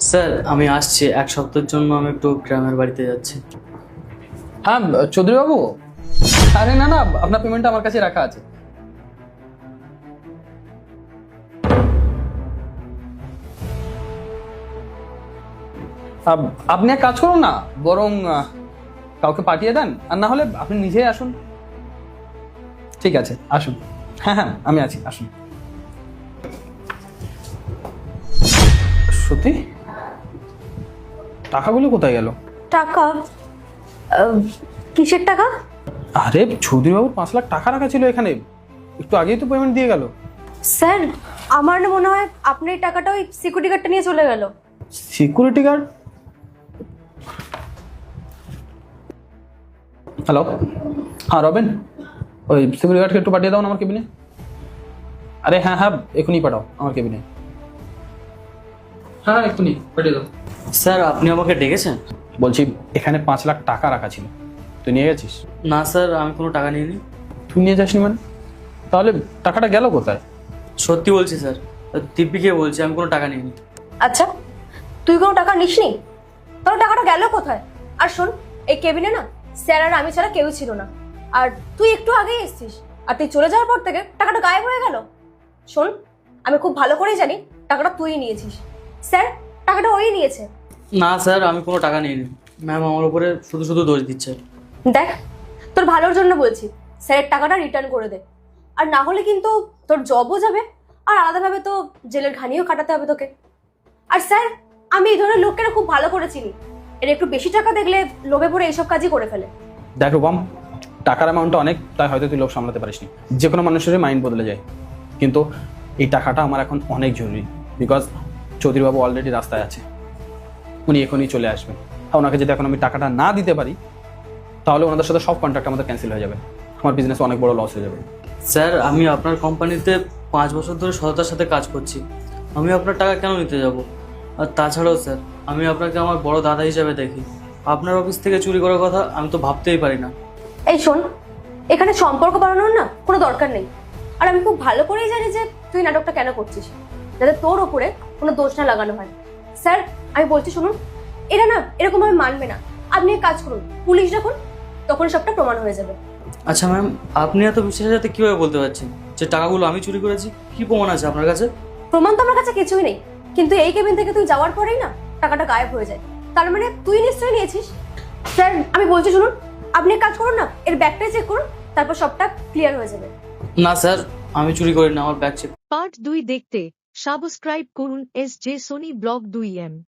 Sir আমি আসছি, এক সপ্তাহের জন্য আমি একটু গ্রামের বাড়িতে যাচ্ছি। হ্যাঁ চৌধুরী বাবু, আরে না না, আপনার পেমেন্টটা আমার কাছে রাখা আছে। আপনি এক কাজ করুন না, বরং কাউকে পাঠিয়ে দেন, আর না হলে আপনি নিজেই আসুন। ঠিক আছে, আসুন। হ্যাঁ হ্যাঁ, আমি আছি, আসুন। সত্যি টাকাগুলো কোথায় গেল? টাকা? কিসের টাকা? আরে চৌধুরী বাবুর 5 লাখ টাকা রাখা ছিল এখানে, একটু আগেই তো পেমেন্ট দিয়ে গেল। স্যার, আমার না মনে হয় আপনার এই টাকাটা ওই সিকিউরিটি গার্ডটা নিয়ে চলে গেল। Security guard? হ্যালো, হ্যাঁ রবেন, ওই সিকিউরিটি গার্ডকে একটু পাঠিয়ে দাও না আমার কেবিনে। আরে হ্যাঁ হ্যাঁ, এখনই পাঠাও আমার কেবিনে। হ্যাঁ এখনই পাঠিয়ে দাও। স্যার আপনি আমাকে ডেকেছেন? বলছি এখানে 5 লাখ টাকা রাখা ছিল, তুই নিয়ে গেছিস? না স্যার, আমি কোনো টাকা নিইনি। তুই নিয়ে যাসনি মানে? তাহলে টাকাটা গেল কোথায়? সত্যি বলছি স্যার, দিব্যিকে বলছি আমি কোনো টাকা নিইনি। আচ্ছা, তুই কোনো টাকা নিসনি? তাহলে টাকাটা গেল কোথায়? আর শোন, এই কেবিনে না স্যার আর আমি ছাড়া কেউ ছিল না, আর তুই একটু আগেই এসেছিস, আর তুই চলে যাওয়ার পর থেকে টাকাটা গায়েব হয়ে গেল। শোন, আমি খুব ভালো করেই জানি টাকাটা তুই নিয়েছিস। স্যার, টাকাটা ওই নিয়েছে। না স্যার, আমি কোনো টাকা নিইনি। ম্যাম আমার উপরে শুধু শুধু দোষ দিচ্ছে। দেখ, তোর ভালোর জন্য বলছি, স্যারের টাকাটা রিটার্ন করে দে, আর না হলে কিন্তু তোর জবও যাবে, আর আলাদাভাবে তো জেলের ঘানিও কাটাতে হবে তোকে। আর স্যার, আমি এই ধরনের লোককে না খুব ভালো করে চিনি, এর একটু বেশি টাকা দেখলে লোভে পড়ে এইসব কাজই করে ফেলে। দেখ রূপম, টাকার অ্যামাউন্টটা অনেক, তাই হয়তো তুই লোভ সামলাতে পারিসনি। যে কোনো মানুষেরই মাইন্ড বদলে যায়, কিন্তু এই টাকাটা আমার এখন অনেক জরুরি, বিকজ চৌধুরীবাবু অলরেডি রাস্তায় আছে, উনি এখনই চলে আসবেন। আর ওনাকে যদি এখন আমি টাকাটা না দিতে পারি, তাহলে ওনাদের সাথে সব কন্ট্রাক্ট আমাদের ক্যান্সেল হয়ে যাবে, আমার বিজনেস অনেক বড় লস হয়ে যাবে। স্যার আমি আপনার কোম্পানিতে 5 বছর ধরে সততার সাথে কাজ করছি, আমি আপনার টাকা কেন নিতে যাব? আর তাছাড়াও স্যার, আমি আপনাকে আমার বড় দাদা হিসেবে দেখি, আপনার অফিস থেকে চুরি করার কথা আমি তো ভাবতেই পারি না। এই শোন, এখানে সম্পর্ক বাড়ানোর না কোনো দরকার নেই, আর আমি খুব ভালো করেই জানি যে তুই নাটকটা কেন করছিস, যাতে তোর ওপরে কোনো দোষ না লাগানো হয়। স্যার, আমি বলছি শুনুন, এরা না এরকম ভাবে মানবে না। আপনি এক কাজ করুন, পুলিশ ডাকুন, তখন সবটা প্রমাণ হয়ে যাবে। আচ্ছা ম্যাম, আপনি এত বিশ্বাসের সাথে কিভাবে বলতে পারছেন যে টাকাগুলো আমি চুরি করেছি? কি প্রমাণ আছে আপনার কাছে? প্রমাণ তো আমার কাছে কিছুই নেই, কিন্তু এই কেবিন থেকে তুই যাওয়ার পরেই না টাকাটা গায়েব হয়ে যায়, তার মানে তুই নিশ্চয়ই নিয়েছিস। স্যার, আমি বলছি শুনুন, আপনি এক কাজ করুন না, এর ব্যাগটাই চেক করুন, তারপর সবটা ক্লিয়ার হয়ে যাবে। না স্যার, আমি চুরি করি না, আমার ব্যাগ চেক। পার্ট 2 দেখতে সাবস্ক্রাইব করুন SJ সোনি ব্লগ 2M।